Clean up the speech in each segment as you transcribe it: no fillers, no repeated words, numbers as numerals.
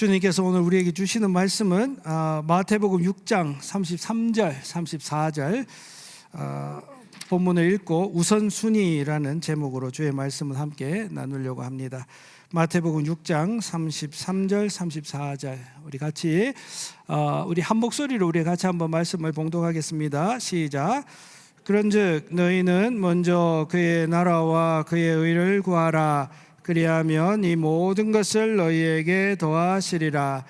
주님께서 오늘 우리에게 주시는 말씀은 마태복음 6장 33절, 34절 본문을 읽고 우선순위라는 제목으로 주의 말씀을 함께 나누려고 합니다. 마태복음 6장 33절, 34절 우리 같이 우리 한 목소리로 우리 같이 한번 말씀을 봉독하겠습니다. 시작. 그런즉 너희는 먼저 그의 나라와 그의 의를 구하라. 그리하면 이 모든 것을 너희에게 더하시리라.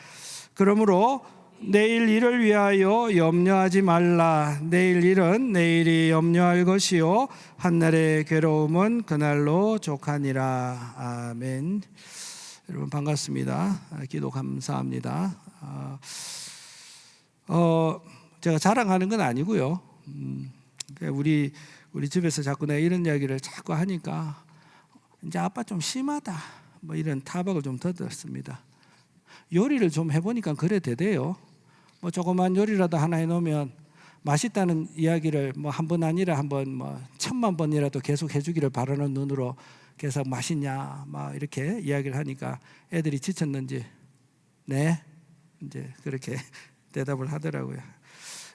그러므로 내일 일을 위하여 염려하지 말라. 내일 일은 내일이 염려할 것이요 한날의 괴로움은 그날로 족하니라. 아멘. 여러분 반갑습니다. 기도 감사합니다. 제가 자랑하는 건 아니고요. 우리 집에서 자꾸 내가 이런 이야기를 자꾸 하니까 이제 아빠 좀 심하다 뭐 이런 타박을 좀 들었습니다. 요리를 좀 해보니까 그래 되대요. 뭐 조그만 요리라도 하나 해놓으면 맛있다는 이야기를 뭐 한 번 아니라 한번 뭐 1000만 번이라도 계속 해주기를 바라는 눈으로 계속 맛있냐 막 이렇게 이야기를 하니까 애들이 지쳤는지 네 이제 그렇게 대답을 하더라고요.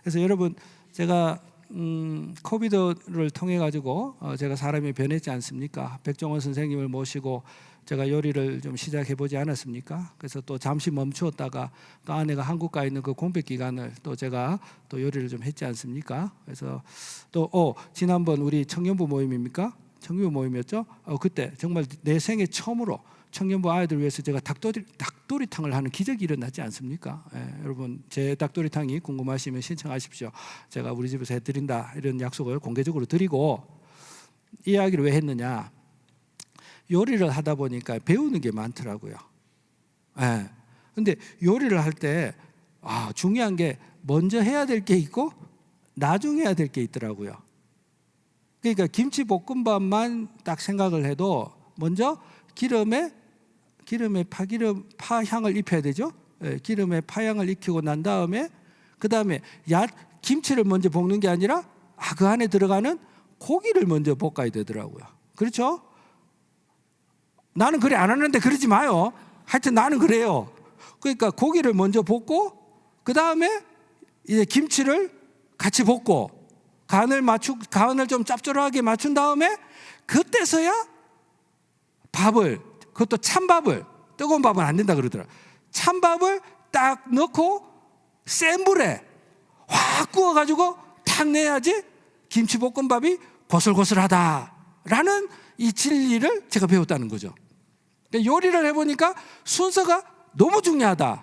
그래서 여러분 제가 코비드를 통해 가지고 제가 사람이 변했지 않습니까? 백종원 선생님을 모시고 제가 요리를 좀 시작해 보지 않았습니까? 그래서 또 잠시 멈추었다가 또 아내가 한국 가 있는 그 공백 기간을 또 제가 또 요리를 좀 했지 않습니까? 그래서 또 지난번 우리 청년부 모임입니까? 청년부 모임이었죠? 그때 정말 내 생애 처음으로 청년부 아이들 위해서 제가 닭도리탕을 하는 기적이 일어나지 않습니까? 여러분 제 닭도리탕이 궁금하시면 신청하십시오. 제가 우리 집에서 해드린다 이런 약속을 공개적으로 드리고 이 이야기를 왜 했느냐? 요리를 하다 보니까 배우는 게 많더라고요. 근데 요리를 할 때 중요한 게 먼저 해야 될 게 있고 나중에 해야 될 게 있더라고요. 그러니까 김치볶음밥만 딱 생각을 해도 먼저 기름에 파향을 입혀야 되죠. 기름에 파향을 익히고 난 다음에 그 다음에 김치를 먼저 볶는 게 아니라 그 안에 들어가는 고기를 먼저 볶아야 되더라고요. 그렇죠? 나는 그래 안 하는데 그러지 마요. 하여튼 나는 그래요. 그러니까 고기를 먼저 볶고 그 다음에 이제 김치를 같이 볶고 간을 좀 짭조름하게 맞춘 다음에 그때서야 밥을, 그것도 찬밥을, 뜨거운 밥은 안 된다 그러더라. 찬밥을 딱 넣고 센 불에 확 구워가지고 탁 내야지 김치볶음밥이 고슬고슬하다라는 이 진리를 제가 배웠다는 거죠. 요리를 해보니까 순서가 너무 중요하다.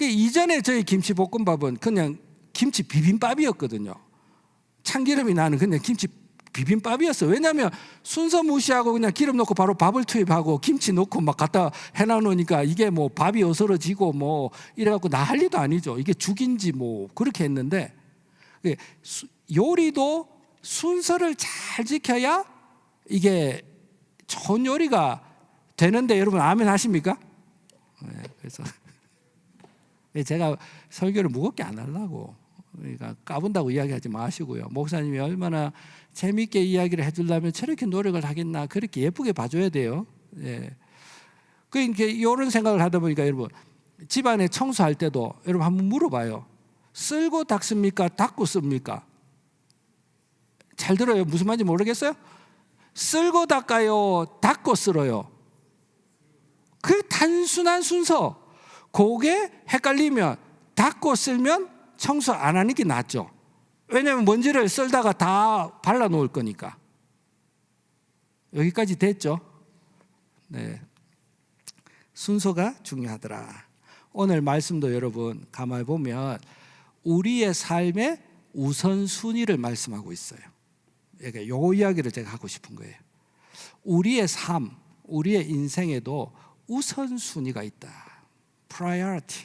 이전에 저희 김치볶음밥은 그냥 김치 비빔밥이었거든요. 참기름이 나는 그냥 김치 비빔밥이었어. 왜냐하면 순서 무시하고 그냥 기름 넣고 바로 밥을 투입하고 김치 넣고 막 갖다 해놔놓으니까 이게 뭐 밥이 어스러지고 뭐 이래갖고 난리도 아니죠. 이게 죽인지 뭐 그렇게 했는데 요리도 순서를 잘 지켜야 이게 좋은 요리가 되는데 여러분 아멘 하십니까? 그래서 제가 설교를 무겁게 안 하려고 그러니까 까분다고 이야기하지 마시고요. 목사님이 얼마나 재미있게 이야기를 해주려면 저렇게 노력을 하겠나 그렇게 예쁘게 봐줘야 돼요. 그러니까 이런 생각을 하다 보니까 여러분 집안에 청소할 때도 여러분 한번 물어봐요. 쓸고 닦습니까? 닦고 씁니까? 잘 들어요. 무슨 말인지 모르겠어요? 쓸고 닦아요? 닦고 쓸어요? 그 단순한 순서 그게 헷갈리면 닦고 쓸면 청소 안 하는 게 낫죠. 왜냐하면 먼지를 쓸다가 다 발라놓을 거니까. 여기까지 됐죠? 네. 순서가 중요하더라. 오늘 말씀도 여러분 가만히 보면 우리의 삶의 우선순위를 말씀하고 있어요. 그러니까 요 이야기를 제가 하고 싶은 거예요. 우리의 삶, 우리의 인생에도 우선순위가 있다. Priority.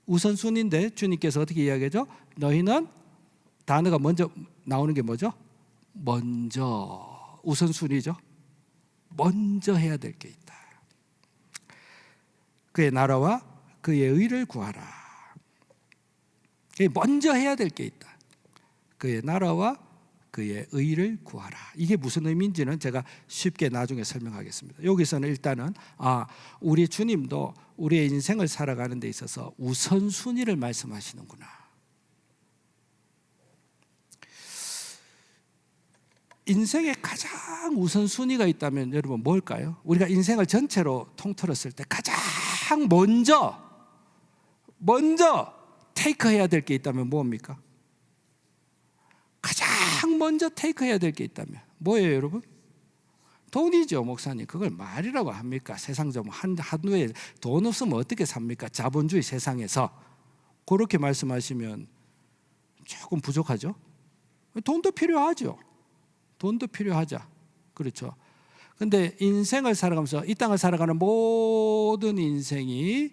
우선순위인데 주님께서 어떻게 이야기하죠? 너희는 단어가 먼저 나오는 게 뭐죠? 먼저 우선순위죠. 먼저 해야 될 게 있다. 그의 나라와 그의 의를 구하라. 먼저 해야 될 게 있다. 그의 나라와 그의 의를 구하라. 이게 무슨 의미인지는 제가 쉽게 나중에 설명하겠습니다. 여기서는 일단은 우리 주님도 우리의 인생을 살아가는 데 있어서 우선순위를 말씀하시는구나. 인생에 가장 우선순위가 있다면 여러분 뭘까요? 우리가 인생을 전체로 통틀었을 때 가장 먼저 테이크해야 될 게 있다면 뭡니까? 가장 먼저 테이크해야 될 게 있다면 뭐예요, 여러분? 돈이죠, 목사님. 그걸 말이라고 합니까? 세상 좀 한두에 돈 없으면 어떻게 삽니까? 자본주의 세상에서. 그렇게 말씀하시면 조금 부족하죠? 돈도 필요하죠. 돈도 필요하자. 그렇죠. 근데 인생을 살아가면서 이 땅을 살아가는 모든 인생이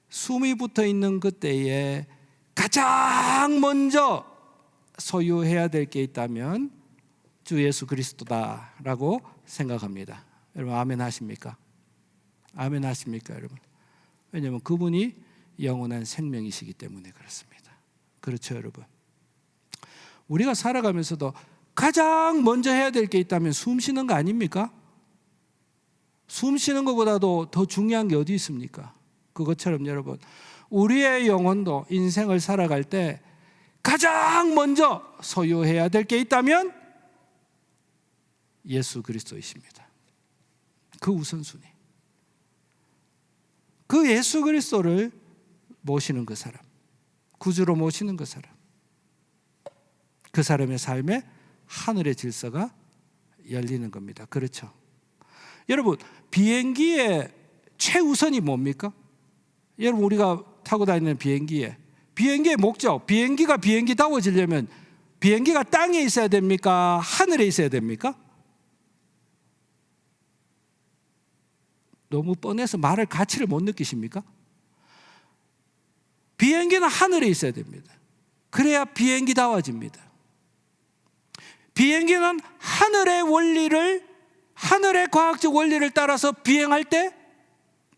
숨이 붙어 있는 그때에 가장 먼저 소유해야 될 게 있다면 주 예수 그리스도다라고 생각합니다. 여러분 아멘 하십니까? 아멘 하십니까, 여러분? 왜냐하면 그분이 영원한 생명이시기 때문에 그렇습니다. 그렇죠, 여러분? 우리가 살아가면서도 가장 먼저 해야 될 게 있다면 숨 쉬는 거 아닙니까? 숨 쉬는 것보다도 더 중요한 게 어디 있습니까? 그것처럼 여러분, 우리의 영혼도 인생을 살아갈 때 가장 먼저 소유해야 될 게 있다면 예수 그리스도이십니다. 그 우선순위. 그 예수 그리스도를 모시는 그 사람, 구주로 모시는 그 사람, 그 사람의 삶에 하늘의 질서가 열리는 겁니다. 그렇죠? 여러분, 비행기의 최우선이 뭡니까? 여러분, 우리가 타고 다니는 비행기의 목적, 비행기가 비행기다워지려면 비행기가 땅에 있어야 됩니까? 하늘에 있어야 됩니까? 너무 뻔해서 말할 가치를 못 느끼십니까? 비행기는 하늘에 있어야 됩니다. 그래야 비행기다워집니다. 비행기는 하늘의 과학적 원리를 따라서 비행할 때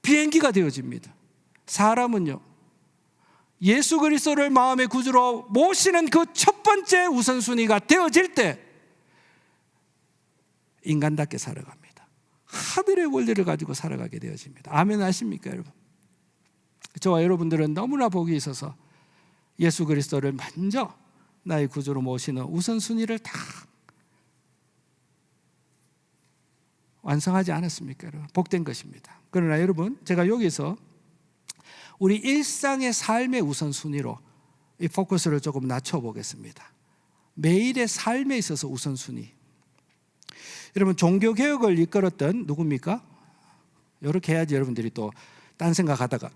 비행기가 되어집니다. 사람은요, 예수 그리스도를 마음의 구주로 모시는 그 첫 번째 우선순위가 되어질 때 인간답게 살아갑니다. 하늘의 원리를 가지고 살아가게 되어집니다. 아멘 하십니까, 여러분? 저와 여러분들은 너무나 복이 있어서 예수 그리스도를 먼저 나의 구주로 모시는 우선순위를 다 완성하지 않았습니까, 여러분? 복된 것입니다. 그러나 여러분, 제가 여기서 우리 일상의 삶의 우선순위로 이 포커스를 조금 낮춰보겠습니다. 매일의 삶에 있어서 우선순위. 여러분, 종교개혁을 이끌었던 누굽니까? 이렇게 해야지 여러분들이 또 딴 생각하다가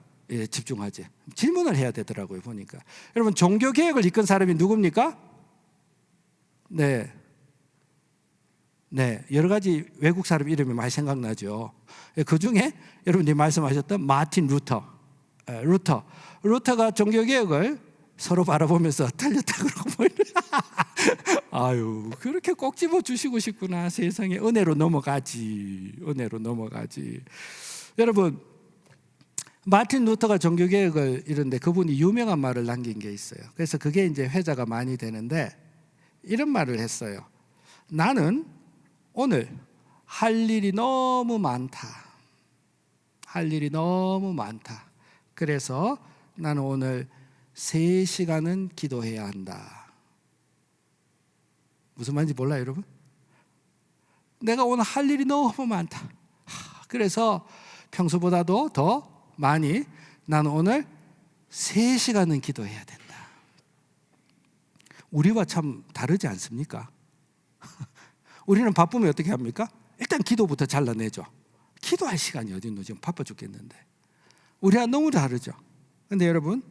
집중하지. 질문을 해야 되더라고요, 보니까. 여러분, 종교개혁을 이끈 사람이 누굽니까? 네, 여러 가지 외국 사람 이름이 많이 생각나죠. 그 중에 여러분들이 말씀하셨던 마틴 루터가 종교개혁을 서로 바라보면서 틀렸다 그러고 아유, 그렇게 꼭 집어주시고 싶구나. 세상에 은혜로 넘어가지. 여러분, 마틴 루터가 종교개혁을 이루는데 그분이 유명한 말을 남긴 게 있어요. 그래서 그게 이제 회자가 많이 되는데 이런 말을 했어요. 나는 오늘 할 일이 너무 많다. 그래서 나는 오늘 3시간은 기도해야 한다. 무슨 말인지 몰라요, 여러분? 내가 오늘 할 일이 너무 많다. 그래서 평소보다도 더 많이 나는 오늘 3시간은 기도해야 된다. 우리와 참 다르지 않습니까? 우리는 바쁘면 어떻게 합니까? 일단 기도부터 잘라내죠. 기도할 시간이 어디 있노? 지금 바빠 죽겠는데. 우리와 너무 다르죠. 근데 여러분,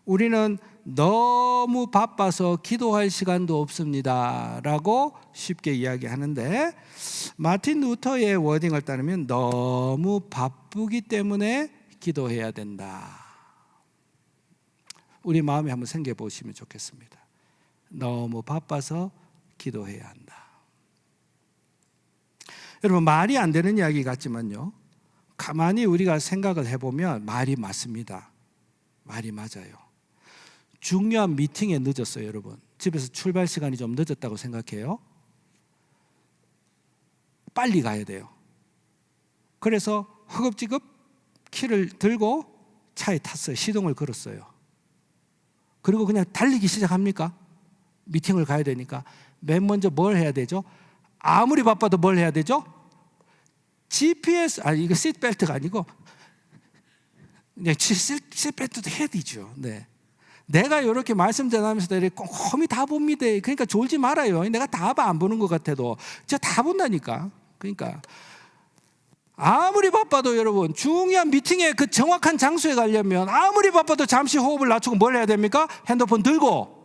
우리는 너무 바빠서 기도할 시간도 없습니다 라고 쉽게 이야기하는데, 마틴 루터의 워딩을 따르면 너무 바쁘기 때문에 기도해야 된다. 우리 마음에 한번 생겨 보시면 좋겠습니다. 너무 바빠서 기도해야 한다. 여러분, 말이 안 되는 이야기 같지만요, 가만히 우리가 생각을 해보면 말이 맞습니다. 말이 맞아요. 중요한 미팅에 늦었어요, 여러분. 집에서 출발 시간이 좀 늦었다고 생각해요. 빨리 가야 돼요. 그래서 허겁지겁 키를 들고 차에 탔어요. 시동을 걸었어요. 그리고 그냥 달리기 시작합니까? 미팅을 가야 되니까. 맨 먼저 뭘 해야 되죠? 아무리 바빠도 뭘 해야 되죠? GPS, 이거 시트벨트가 아니고 그냥 시트벨트도 해야 되죠. 네. 내가 이렇게 말씀 전하면서 꼼꼼히 다 봅니다. 그러니까 졸지 말아요. 내가 다 안 보는 것 같아도 저 다 본다니까. 그러니까 아무리 바빠도 여러분 중요한 미팅에 그 정확한 장소에 가려면 아무리 바빠도 잠시 호흡을 낮추고 뭘 해야 됩니까? 핸드폰 들고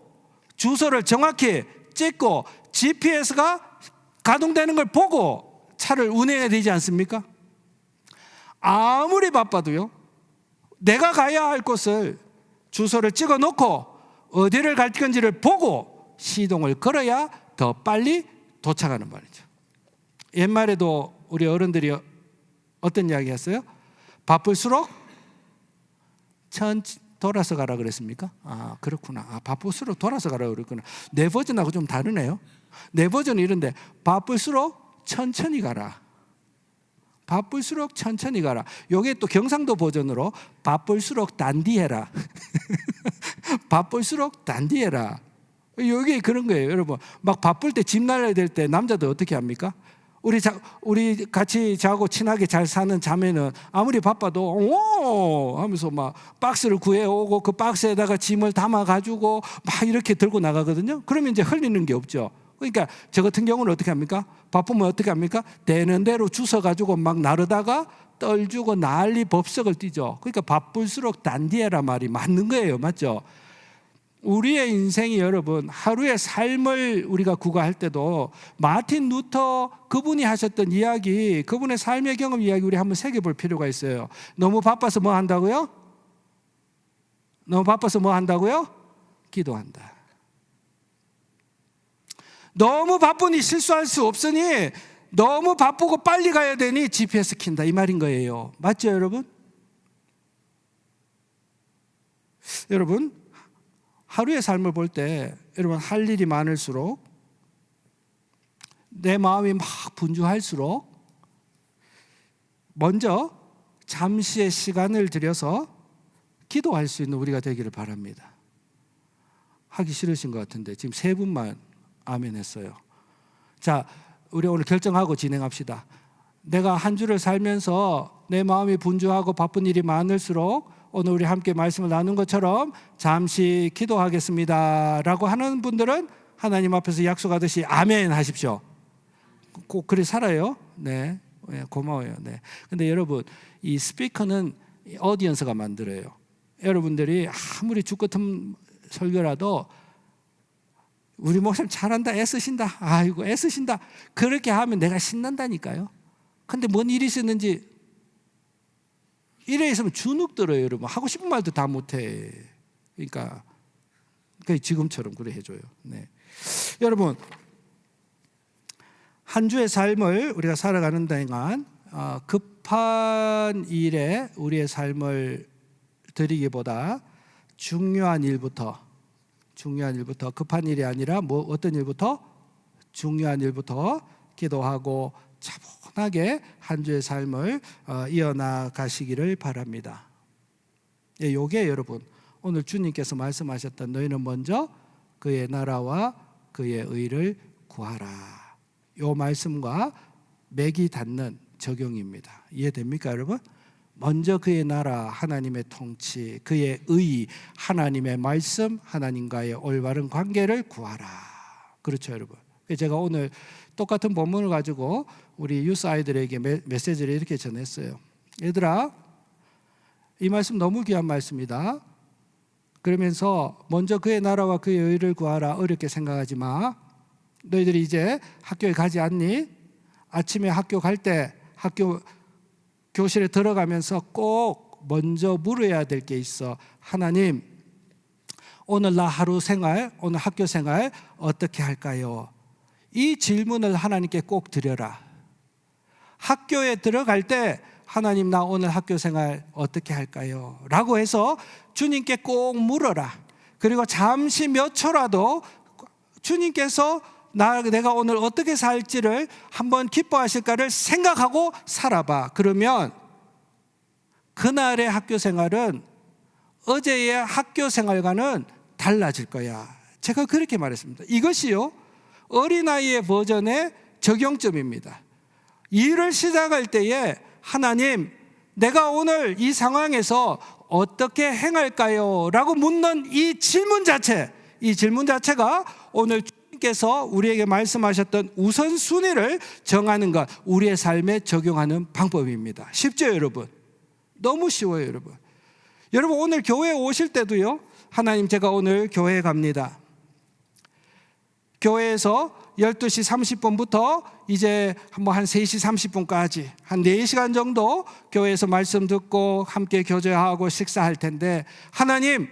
주소를 정확히 찍고 GPS가 가동되는 걸 보고 차를 운행해야 되지 않습니까? 아무리 바빠도요, 내가 가야 할 곳을 주소를 찍어 놓고 어디를 갈 건지를 보고 시동을 걸어야 더 빨리 도착하는 말이죠. 옛말에도 우리 어른들이 어떤 이야기 했어요? 바쁠수록 돌아서 가라 그랬습니까? 그렇구나. 바쁠수록 돌아서 가라 그랬구나. 내 버전하고 좀 다르네요. 내 버전은 이런데 바쁠수록 천천히 가라. 바쁠수록 천천히 가라. 요게 또 경상도 버전으로 바쁠수록 단디해라. 바쁠수록 단디해라. 요게 그런 거예요. 여러분 막 바쁠 때 집 날려야 될 때 남자들 어떻게 합니까? 우리 같이 자고 친하게 잘 사는 자매는 아무리 바빠도 오 하면서 막 박스를 구해오고 그 박스에다가 짐을 담아가지고 막 이렇게 들고 나가거든요. 그러면 이제 흘리는 게 없죠. 그러니까 저 같은 경우는 어떻게 합니까? 바쁘면 어떻게 합니까? 되는 대로 주워가지고 막 나르다가 떨주고 난리 법석을 띠죠. 그러니까 바쁠수록 단디해라 말이 맞는 거예요. 맞죠? 우리의 인생이 여러분 하루의 삶을 우리가 구가할 때도 마틴 루터 그분이 하셨던 이야기, 그분의 삶의 경험 이야기 우리 한번 새겨볼 필요가 있어요. 너무 바빠서 뭐 한다고요? 너무 바빠서 뭐 한다고요? 기도한다. 너무 바쁘니 실수할 수 없으니 너무 바쁘고 빨리 가야 되니 GPS 킨다 이 말인 거예요. 맞죠 여러분? 여러분 하루의 삶을 볼 때 여러분 할 일이 많을수록 내 마음이 막 분주할수록 먼저 잠시의 시간을 들여서 기도할 수 있는 우리가 되기를 바랍니다. 하기 싫으신 것 같은데 지금 세 분만 아멘 했어요. 자, 우리 오늘 결정하고 진행합시다. 내가 한 주를 살면서 내 마음이 분주하고 바쁜 일이 많을수록 오늘 우리 함께 말씀을 나눈 것처럼 잠시 기도하겠습니다 라고 하는 분들은 하나님 앞에서 약속하듯이 아멘 하십시오. 꼭 그리 살아요. 네, 고마워요. 네. 근데 여러분 이 스피커는 오디언스가 만들어요. 여러분들이 아무리 죽같은 설교라도 우리 목사님 잘한다, 애쓰신다, 아이고 애쓰신다 그렇게 하면 내가 신난다니까요. 근데 뭔 일이 있었는지 이래 있으면 주눅 들어요. 여러분 하고 싶은 말도 다 못해. 그러니까 지금처럼 그래 해줘요. 네. 여러분 한 주의 삶을 우리가 살아가는 동안 급한 일에 우리의 삶을 드리기보다 중요한 일부터 급한 일이 아니라 어떤 일부터? 중요한 일부터 기도하고 차분하게 한 주의 삶을 이어나가시기를 바랍니다. 이게 여러분 오늘 주님께서 말씀하셨던 너희는 먼저 그의 나라와 그의 의를 구하라. 이 말씀과 맥이 닿는 적용입니다. 이해됩니까 여러분? 먼저 그의 나라, 하나님의 통치, 그의 의, 하나님의 말씀, 하나님과의 올바른 관계를 구하라. 그렇죠 여러분? 제가 오늘 똑같은 본문을 가지고 우리 유스 아이들에게 메시지를 이렇게 전했어요. 얘들아, 이 말씀 너무 귀한 말씀이다. 그러면서 먼저 그의 나라와 그의 의를 구하라. 어렵게 생각하지 마. 너희들이 이제 학교에 가지 않니? 아침에 학교 갈 때 학교 교실에 들어가면서 꼭 먼저 물어야 될 게 있어. 하나님, 오늘 나 하루 생활, 오늘 학교 생활 어떻게 할까요? 이 질문을 하나님께 꼭 드려라. 학교에 들어갈 때 하나님 나 오늘 학교 생활 어떻게 할까요? 라고 해서 주님께 꼭 물어라. 그리고 잠시 몇 초라도 주님께서 내가 오늘 어떻게 살지를 한번 기뻐하실까를 생각하고 살아봐. 그러면 그날의 학교 생활은 어제의 학교 생활과는 달라질 거야. 제가 그렇게 말했습니다. 이것이요, 어린아이의 버전의 적용점입니다. 일을 시작할 때에 하나님, 내가 오늘 이 상황에서 어떻게 행할까요? 라고 묻는 이 질문 자체가 오늘 주님께서 우리에게 말씀하셨던 우선순위를 정하는 것, 우리의 삶에 적용하는 방법입니다. 쉽죠, 여러분? 너무 쉬워요, 여러분. 여러분, 오늘 교회에 오실 때도요, 하나님, 제가 오늘 교회에 갑니다. 교회에서 12시 30분부터 이제 한 3시 30분까지 한 4시간 정도 교회에서 말씀 듣고 함께 교제하고 식사할 텐데, 하나님,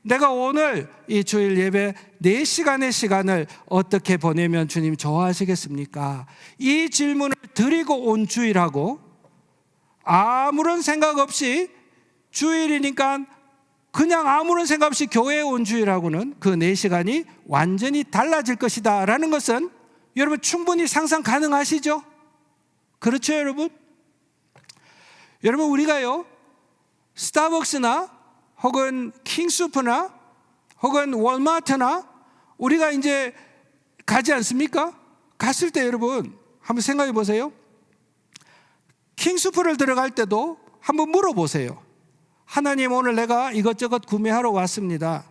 내가 오늘 이 주일 예배 4시간의 시간을 어떻게 보내면 주님 좋아하시겠습니까? 이 질문을 드리고 온 주일하고 아무런 생각 없이 주일이니까 그냥 아무런 생각 없이 교회에 온 주일하고는 그 4시간이 완전히 달라질 것이다 라는 것은 여러분 충분히 상상 가능하시죠? 그렇죠, 여러분? 여러분, 우리가요, 스타벅스나 혹은 킹수프나 혹은 월마트나 우리가 이제 가지 않습니까? 갔을 때 여러분 한번 생각해 보세요. 킹수프를 들어갈 때도 한번 물어보세요. 하나님, 오늘 내가 이것저것 구매하러 왔습니다.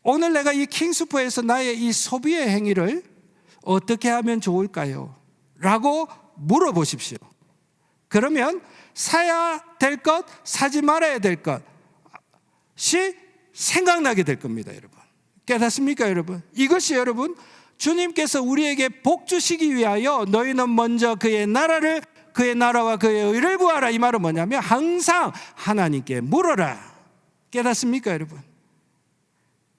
오늘 내가 이 킹수퍼에서 나의 이 소비의 행위를 어떻게 하면 좋을까요? 라고 물어보십시오. 그러면 사야 될 것, 사지 말아야 될 것이 생각나게 될 겁니다, 여러분. 깨닫습니까, 여러분? 이것이 여러분, 주님께서 우리에게 복 주시기 위하여 너희는 먼저 그의 나라와 그의 의를 구하라. 이 말은 뭐냐면 항상 하나님께 물어라. 깨닫습니까, 여러분?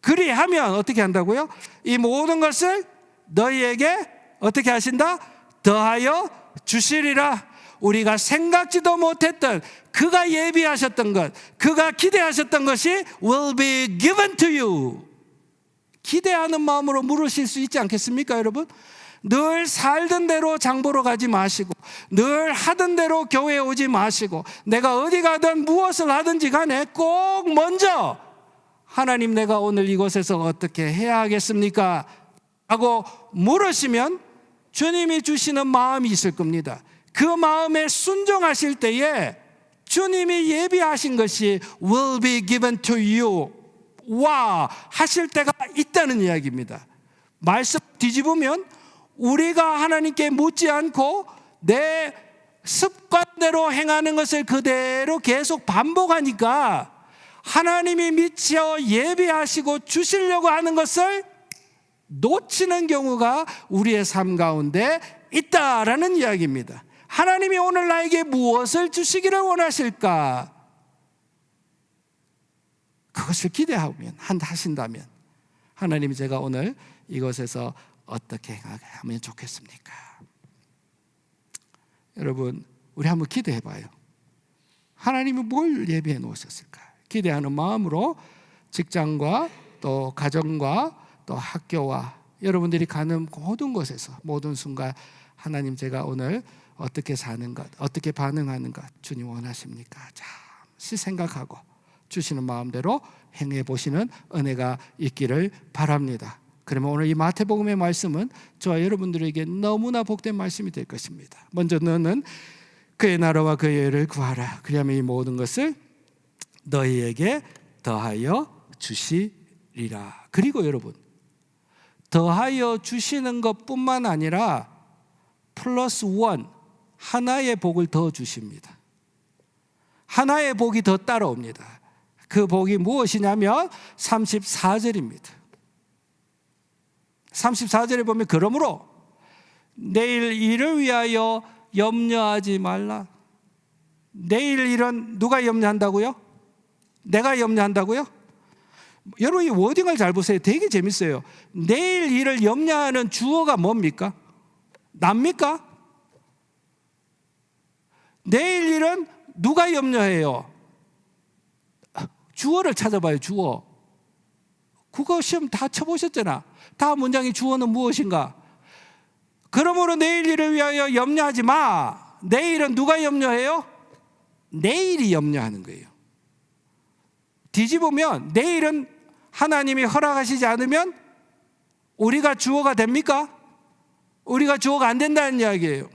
그리하면 어떻게 한다고요? 이 모든 것을 너희에게 어떻게 하신다? 더하여 주시리라. 우리가 생각지도 못했던, 그가 예비하셨던 것, 그가 기대하셨던 것이 will be given to you. 기대하는 마음으로 물으실 수 있지 않겠습니까, 여러분? 늘 살던 대로 장 보러 가지 마시고, 늘 하던 대로 교회에 오지 마시고, 내가 어디 가든 무엇을 하든지 간에 꼭 먼저 하나님, 내가 오늘 이곳에서 어떻게 해야 하겠습니까? 하고 물으시면 주님이 주시는 마음이 있을 겁니다. 그 마음에 순종하실 때에 주님이 예비하신 것이 will be given to you. 와, 하실 때가 있다는 이야기입니다. 말씀 뒤집으면 우리가 하나님께 묻지 않고 내 습관대로 행하는 것을 그대로 계속 반복하니까 하나님이 미처 예비하시고 주시려고 하는 것을 놓치는 경우가 우리의 삶 가운데 있다라는 이야기입니다. 하나님이 오늘 나에게 무엇을 주시기를 원하실까? 그것을 기대하면 하신다면, 하나님이 제가 오늘 이곳에서 어떻게 하면 좋겠습니까? 여러분, 우리 한번 기대해 봐요. 하나님이 뭘 예비해 놓으셨을까? 기대하는 마음으로 직장과 또 가정과 또 학교와 여러분들이 가는 모든 곳에서 모든 순간 하나님, 제가 오늘 어떻게 사는 것, 어떻게 반응하는 것 주님 원하십니까? 잠시 생각하고 주시는 마음대로 행해 보시는 은혜가 있기를 바랍니다. 그러면 오늘 이 마태복음의 말씀은 저와 여러분들에게 너무나 복된 말씀이 될 것입니다. 먼저 너는 그의 나라와 그의 의를 구하라. 그리하면 이 모든 것을 너희에게 더하여 주시리라. 그리고 여러분, 더하여 주시는 것뿐만 아니라 플러스 원, 하나의 복을 더 주십니다. 하나의 복이 더 따라옵니다. 그 복이 무엇이냐면 34절입니다. 34절에 보면 그러므로 내일 일을 위하여 염려하지 말라. 내일 일은 누가 염려한다고요? 내가 염려한다고요? 여러분, 이 워딩을 잘 보세요. 되게 재밌어요. 내일 일을 염려하는 주어가 뭡니까? 납니까? 내일 일은 누가 염려해요? 주어를 찾아봐요. 주어. 국어 시험 다 쳐보셨잖아. 다음 문장의 주어는 무엇인가? 그러므로 내일 일을 위하여 염려하지 마. 내일은 누가 염려해요? 내일이 염려하는 거예요. 뒤집으면 내일은 하나님이 허락하시지 않으면 우리가 주어가 됩니까? 우리가 주어가 안 된다는 이야기예요.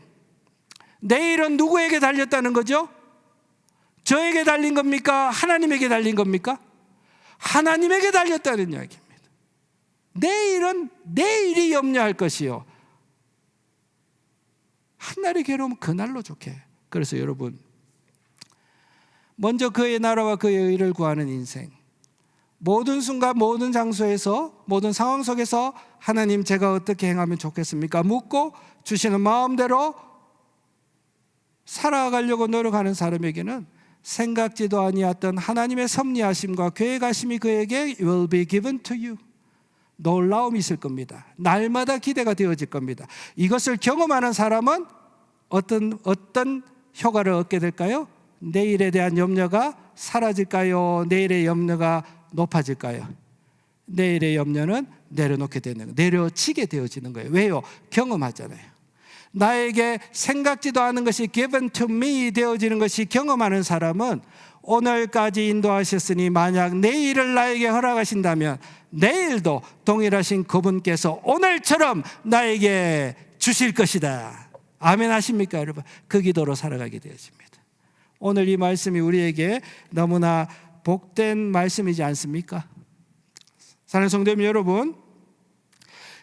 내일은 누구에게 달렸다는 거죠? 저에게 달린 겁니까? 하나님에게 달린 겁니까? 하나님에게 달렸다는 이야기입니다. 내일은 내일이 염려할 것이요. 한날의 괴로움은 그날로 좋게. 그래서 여러분, 먼저 그의 나라와 그의 의를 구하는 인생. 모든 순간 모든 장소에서 모든 상황 속에서 하나님 제가 어떻게 행하면 좋겠습니까? 묻고 주시는 마음대로 살아가려고 노력하는 사람에게는 생각지도 아니했던 하나님의 섭리하심과 계획하심이 그에게 will be given to you. 놀라움이 있을 겁니다. 날마다 기대가 되어질 겁니다. 이것을 경험하는 사람은 어떤 효과를 얻게 될까요? 내일에 대한 염려가 사라질까요? 내일의 염려가 높아질까요? 내일의 염려는 내려놓게 되는 거예요. 내려치게 되어지는 거예요. 왜요? 경험하잖아요. 나에게 생각지도 않은 것이 given to me 되어지는 것이 경험하는 사람은 오늘까지 인도하셨으니 만약 내일을 나에게 허락하신다면 내일도 동일하신 그분께서 오늘처럼 나에게 주실 것이다. 아멘 하십니까 여러분? 그 기도로 살아가게 되어집니다. 오늘 이 말씀이 우리에게 너무나 복된 말씀이지 않습니까? 사랑하는 성도님 여러분,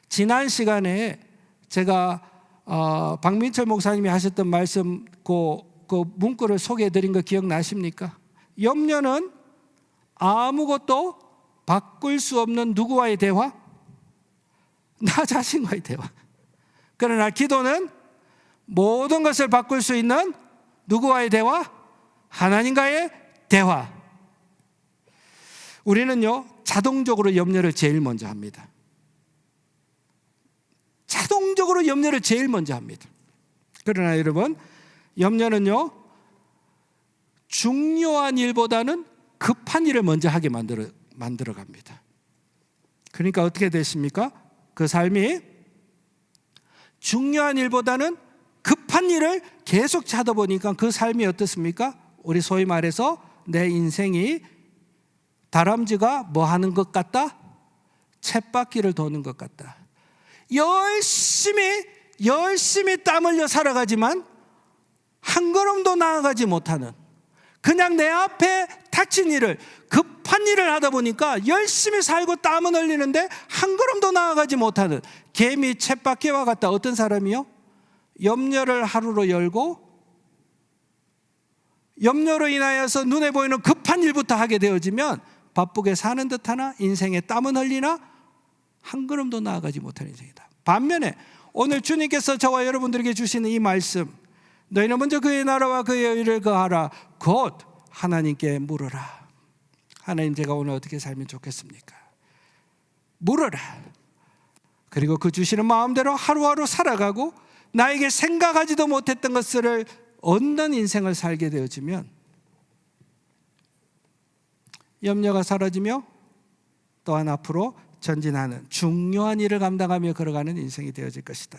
지난 시간에 제가 박민철 목사님이 하셨던 말씀 그 문구를 소개해 드린 거 기억나십니까? 염려는 아무것도 바꿀 수 없는 누구와의 대화? 나 자신과의 대화. 그러나 기도는 모든 것을 바꿀 수 있는 누구와의 대화? 하나님과의 대화. 우리는요 자동적으로 염려를 제일 먼저 합니다. 자동적으로 염려를 제일 먼저 합니다. 그러나 여러분, 염려는요 중요한 일보다는 급한 일을 먼저 하게 만들어 갑니다. 그러니까 어떻게 되십니까? 그 삶이 중요한 일보다는 급한 일을 계속 찾다 보니까 그 삶이 어떻습니까? 우리 소위 말해서 내 인생이 다람쥐가 뭐 하는 것 같다? 쳇바퀴를 도는 것 같다. 열심히 땀 흘려 살아가지만 한 걸음도 나아가지 못하는, 그냥 내 앞에 닥친 일을, 급한 일을 하다 보니까 열심히 살고 땀은 흘리는데 한 걸음도 나아가지 못하는 개미 쳇바퀴와 같다. 어떤 사람이요? 염려를 하루로 열고 염려로 인하여서 눈에 보이는 급한 일부터 하게 되어지면 바쁘게 사는 듯하나 인생에 땀은 흘리나 한 걸음도 나아가지 못하는 인생이다. 반면에 오늘 주님께서 저와 여러분들에게 주시는 이 말씀, 너희는 먼저 그의 나라와 그의 의를 구하라. 곧 하나님께 물으라. 하나님, 제가 오늘 어떻게 살면 좋겠습니까? 물으라. 그리고 그 주시는 마음대로 하루하루 살아가고 나에게 생각하지도 못했던 것을 얻는 인생을 살게 되어지면 염려가 사라지며 또한 앞으로 전진하는 중요한 일을 감당하며 걸어가는 인생이 되어질 것이다.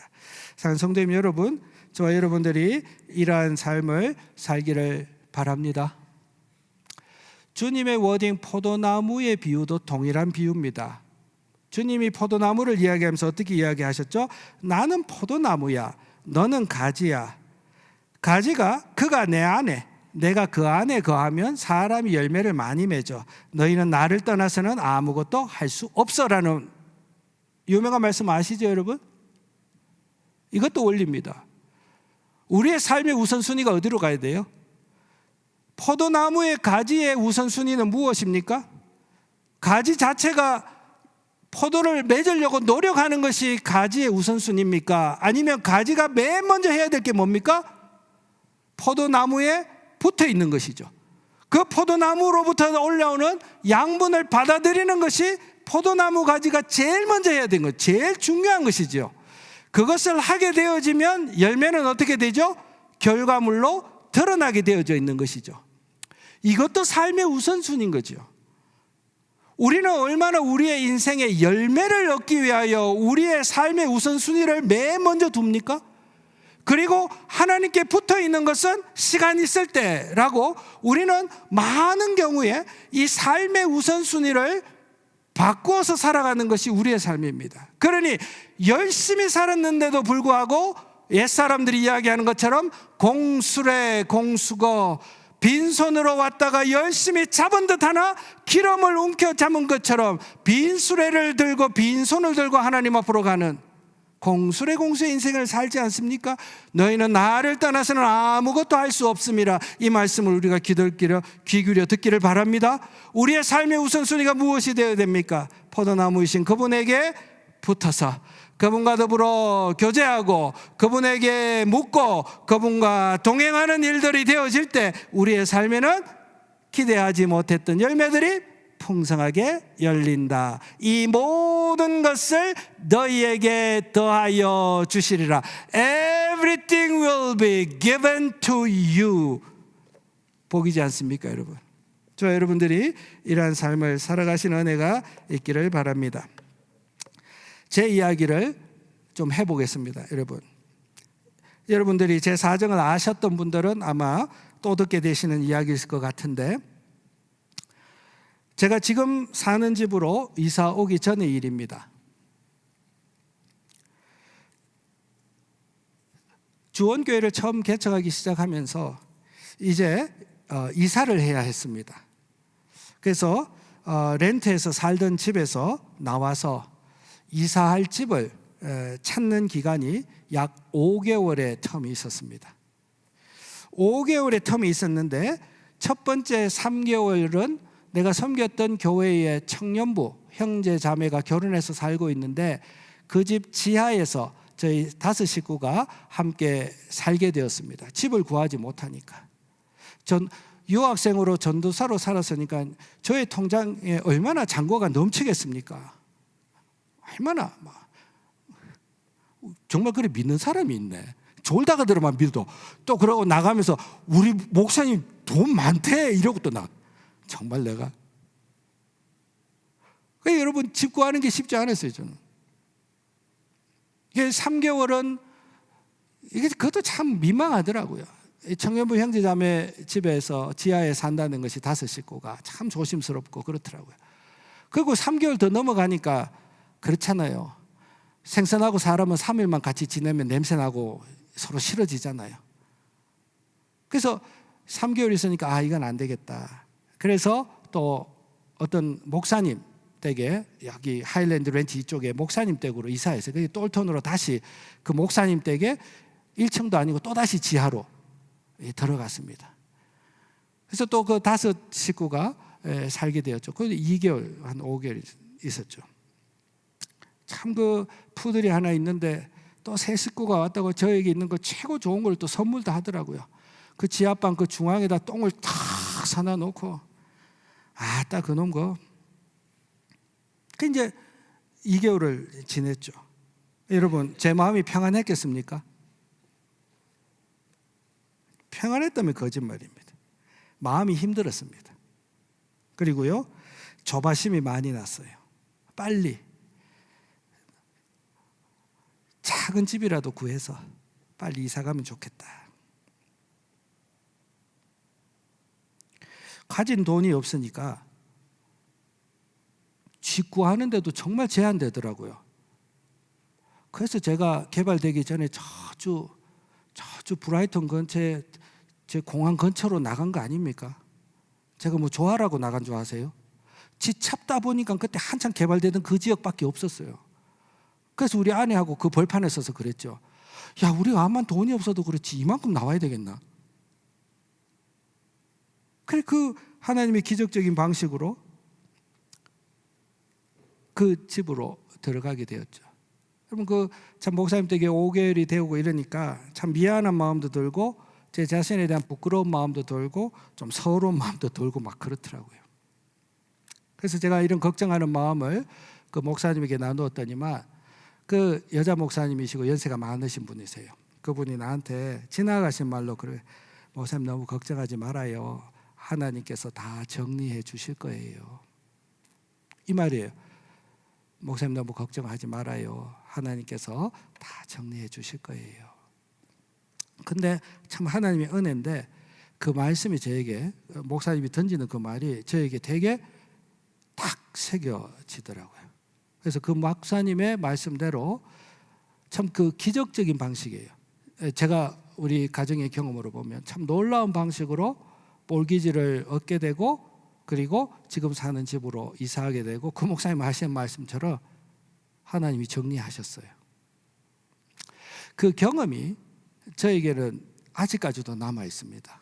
사랑하는 성도님 여러분, 저와 여러분들이 이러한 삶을 살기를 바랍니다. 주님의 워딩 포도나무의 비유도 동일한 비유입니다. 주님이 포도나무를 이야기하면서 어떻게 이야기하셨죠? 나는 포도나무야, 너는 가지야. 가지가 그가 내 안에, 내가 그 안에 거하면 사람이 열매를 많이 맺어. 너희는 나를 떠나서는 아무것도 할 수 없어라는 유명한 말씀 아시죠 여러분? 이것도 원리입니다. 우리의 삶의 우선순위가 어디로 가야 돼요? 포도나무의 가지의 우선순위는 무엇입니까? 가지 자체가 포도를 맺으려고 노력하는 것이 가지의 우선순위입니까? 아니면 가지가 맨 먼저 해야 될 게 뭡니까? 포도나무에 붙어 있는 것이죠. 그 포도나무로부터 올라오는 양분을 받아들이는 것이 포도나무 가지가 제일 먼저 해야 되는 것, 제일 중요한 것이죠. 그것을 하게 되어지면 열매는 어떻게 되죠? 결과물로 드러나게 되어져 있는 것이죠. 이것도 삶의 우선순위인 거죠. 우리는 얼마나 우리의 인생의 열매를 얻기 위하여 우리의 삶의 우선순위를 맨 먼저 둡니까? 그리고 하나님께 붙어 있는 것은 시간 있을 때라고 우리는 많은 경우에 이 삶의 우선순위를 바꾸어서 살아가는 것이 우리의 삶입니다. 그러니 열심히 살았는데도 불구하고 옛사람들이 이야기하는 것처럼 공수래 공수거, 빈손으로 왔다가 열심히 잡은 듯 하나 기름을 움켜 잡은 것처럼 빈수레를 들고 빈손을 들고 하나님 앞으로 가는 공수의 인생을 살지 않습니까? 너희는 나를 떠나서는 아무것도 할 수 없음이라. 이 말씀을 우리가 귀 기울여 듣기를 바랍니다. 우리의 삶의 우선순위가 무엇이 되어야 됩니까? 포도나무이신 그분에게 붙어서 그분과 더불어 교제하고 그분에게 묻고 그분과 동행하는 일들이 되어질 때 우리의 삶에는 기대하지 못했던 열매들이 풍성하게 열린다. 이 모든 것을 너희에게 더하여 주시리라. Everything will be given to you. 복이지 않습니까, 여러분? 저 여러분들이 이러한 삶을 살아가시는 은혜가 있기를 바랍니다. 제 이야기를 좀 해보겠습니다, 여러분. 여러분들이 제 사정을 아셨던 분들은 아마 또 듣게 되시는 이야기일 것 같은데, 제가 지금 사는 집으로 이사 오기 전의 일입니다. 주원교회를 처음 개척하기 시작하면서 이제 이사를 해야 했습니다. 그래서 렌트해서 살던 집에서 나와서 이사할 집을 찾는 기간이 약 5개월의 텀이 있었습니다. 5개월의 텀이 있었는데 첫 번째 3개월은 내가 섬겼던 교회의 청년부 형제 자매가 결혼해서 살고 있는데 그 집 지하에서 저희 5 식구가 함께 살게 되었습니다. 집을 구하지 못하니까. 전 유학생으로 전도사로 살았으니까 저의 통장에 얼마나 잔고가 넘치겠습니까? 얼마나 정말 그래 믿는 사람이 있네. 졸다가 들어만 믿어도 또 그러고 나가면서 우리 목사님 돈 많대 이러고 또 나. 정말 내가 그러니까 여러분 집 구하는 게 쉽지 않았어요. 저는 이게 3개월은 이게 그것도 참 민망하더라고요. 청년부 형제자매 집에서 지하에 산다는 것이 5 식구가 참 조심스럽고 그렇더라고요. 그리고 3개월 더 넘어가니까 그렇잖아요. 생선하고 사람은 3일만 같이 지내면 냄새나고 서로 싫어지잖아요. 그래서 3개월 있으니까 이건 안 되겠다. 그래서 또 어떤 목사님 댁에 여기 하일랜드 렌치 이쪽에 목사님 댁으로 이사해서 그게 똘톤으로 다시 그 목사님 댁에 1층도 아니고 또 다시 지하로 들어갔습니다. 그래서 또 그 5 식구가 살게 되었죠. 그래서 2개월 한 5개월 있었죠. 참 그 푸들이 하나 있는데 또 새 식구가 왔다고 저에게 있는 거 최고 좋은 걸 또 선물도 하더라고요. 그 지하방 그 중앙에다 똥을 탁 사놔 놓고 딱 그놈 거. 그 이제 2개월을 지냈죠. 여러분 제 마음이 평안했겠습니까? 평안했다면 거짓말입니다. 마음이 힘들었습니다. 그리고요 조바심이 많이 났어요. 빨리 작은 집이라도 구해서 빨리 이사 가면 좋겠다. 가진 돈이 없으니까 집 구하는데도 정말 제한되더라고요. 그래서 제가 개발되기 전에 저주 브라이턴 근처에 제 공항 근처로 나간 거 아닙니까? 제가 뭐 좋아라고 나간 줄 아세요? 집 찾다 보니까 그때 한참 개발되던 그 지역밖에 없었어요. 그래서 우리 아내하고 그 벌판에 서서 그랬죠. 야, 우리가 암만 돈이 없어도 그렇지 이만큼 나와야 되겠나? 그래 그 하나님의 기적적인 방식으로 그 집으로 들어가게 되었죠. 여러분 그 참 목사님 댁에 5개월이 되고 이러니까 참 미안한 마음도 들고 제 자신에 대한 부끄러운 마음도 들고 좀 서러운 마음도 들고 막 그렇더라고요. 그래서 제가 이런 걱정하는 마음을 그 목사님에게 나누었더니만 그 여자 목사님이시고 연세가 많으신 분이세요. 그분이 나한테 지나가신 말로 그래 목사님 너무 걱정하지 말아요. 하나님께서 다 정리해 주실 거예요. 이 말이에요. 목사님 너무 걱정하지 말아요. 하나님께서 다 정리해 주실 거예요. 근데 참 하나님의 은혜인데 그 말씀이 저에게, 목사님이 던지는 그 말이 저에게 되게 딱 새겨지더라고요. 그래서 그 목사님의 말씀대로 참 그 기적적인 방식이에요. 제가 우리 가정의 경험으로 보면 참 놀라운 방식으로 몰기지를 얻게 되고, 그리고 지금 사는 집으로 이사하게 되고, 그 목사님 하시는 말씀처럼 하나님이 정리하셨어요. 그 경험이 저에게는 아직까지도 남아 있습니다.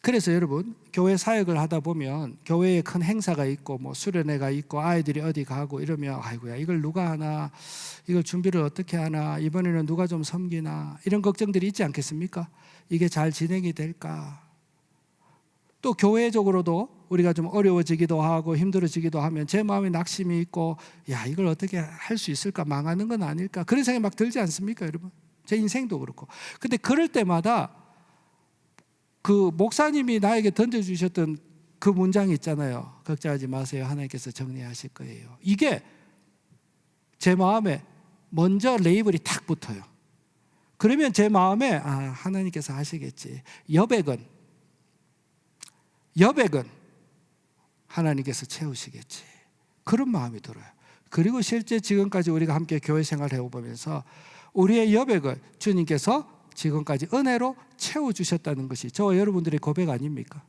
그래서 여러분, 교회 사역을 하다 보면 교회에 큰 행사가 있고 뭐 수련회가 있고 아이들이 어디 가고 이러면 아이고야 이걸 누가 하나, 이걸 준비를 어떻게 하나, 이번에는 누가 좀 섬기나, 이런 걱정들이 있지 않겠습니까? 이게 잘 진행이 될까? 또 교회적으로도 우리가 좀 어려워지기도 하고 힘들어지기도 하면 제 마음에 낙심이 있고, 야 이걸 어떻게 할 수 있을까, 망하는 건 아닐까, 그런 생각이 막 들지 않습니까 여러분? 제 인생도 그렇고. 근데 그럴 때마다 그 목사님이 나에게 던져주셨던 그 문장이 있잖아요. 걱정하지 마세요, 하나님께서 정리하실 거예요. 이게 제 마음에 먼저 레이블이 탁 붙어요. 그러면 제 마음에 하나님께서 하시겠지, 여백은 하나님께서 채우시겠지, 그런 마음이 들어요. 그리고 실제 지금까지 우리가 함께 교회 생활을 해보면서 우리의 여백을 주님께서 지금까지 은혜로 채워주셨다는 것이 저와 여러분들의 고백 아닙니까?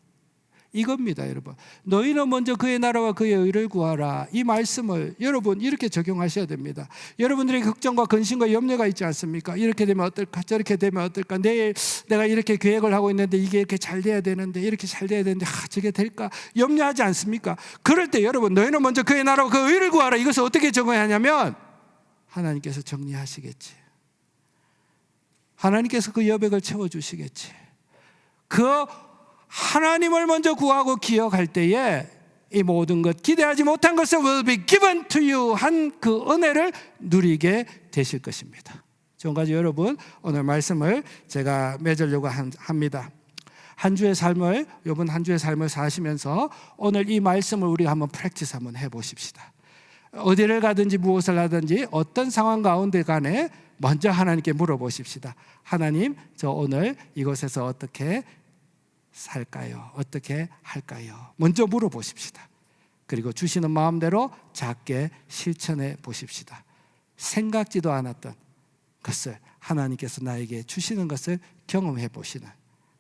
이겁니다 여러분. 너희는 먼저 그의 나라와 그의 의를 구하라. 이 말씀을 여러분 이렇게 적용하셔야 됩니다. 여러분들의 걱정과 근심과 염려가 있지 않습니까? 이렇게 되면 어떨까, 저렇게 되면 어떨까, 내일 내가 이렇게 계획을 하고 있는데 이게 이렇게 잘 돼야 되는데, 이렇게 잘 돼야 되는데 저게 될까, 염려하지 않습니까? 그럴 때 여러분, 너희는 먼저 그의 나라와 그 의를 구하라. 이것을 어떻게 적용해야 하냐면 하나님께서 정리하시겠지, 하나님께서 그 여백을 채워주시겠지. 그 하나님을 먼저 구하고 기억할 때에 이 모든 것, 기대하지 못한 것을 will be given to you 한 그 은혜를 누리게 되실 것입니다. 지금까지 여러분 오늘 말씀을 제가 맺으려고 합니다. 한 주의 삶을, 이번 한 주의 삶을 사시면서 오늘 이 말씀을 우리가 한번 프랙티스 한번 해보십시다. 어디를 가든지 무엇을 하든지 어떤 상황 가운데 간에 먼저 하나님께 물어보십시다. 하나님, 저 오늘 이곳에서 어떻게 살까요? 어떻게 할까요? 먼저 물어보십시다. 그리고 주시는 마음대로 작게 실천해 보십시다. 생각지도 않았던 것을 하나님께서 나에게 주시는 것을 경험해 보시는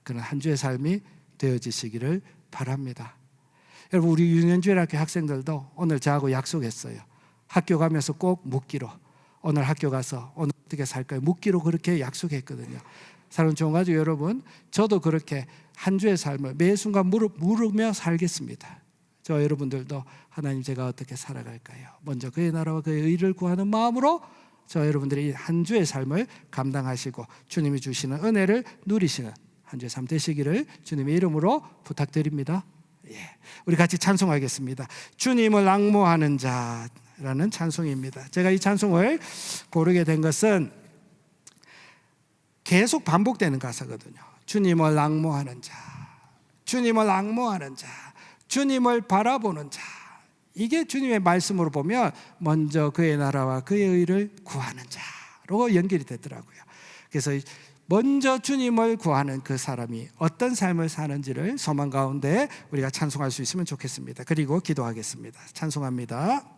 그런 한 주의 삶이 되어지시기를 바랍니다. 여러분, 우리 유년주일학교 학생들도 오늘 저하고 약속했어요. 학교 가면서 꼭 묻기로, 오늘 학교 가서 오늘 어떻게 살까요? 묻기로 그렇게 약속했거든요. 사랑하는 종가족 여러분, 저도 그렇게 한 주의 삶을 매 순간 물으며 살겠습니다. 저 여러분들도 하나님, 제가 어떻게 살아갈까요? 먼저 그의 나라와 그의 의를 구하는 마음으로 저 여러분들이 한 주의 삶을 감당하시고 주님이 주시는 은혜를 누리시는 한 주의 삶 되시기를 주님의 이름으로 부탁드립니다. 우리 같이 찬송하겠습니다. 주님을 앙모하는 자라는 찬송입니다. 제가 이 찬송을 고르게 된 것은 계속 반복되는 가사거든요. 주님을 앙모하는 자, 주님을 앙모하는 자, 주님을 바라보는 자. 이게 주님의 말씀으로 보면 먼저 그의 나라와 그의 의를 구하는 자로 연결이 되더라고요. 그래서 먼저 주님을 구하는 그 사람이 어떤 삶을 사는지를 소망 가운데 우리가 찬송할 수 있으면 좋겠습니다. 그리고 기도하겠습니다. 찬송합니다.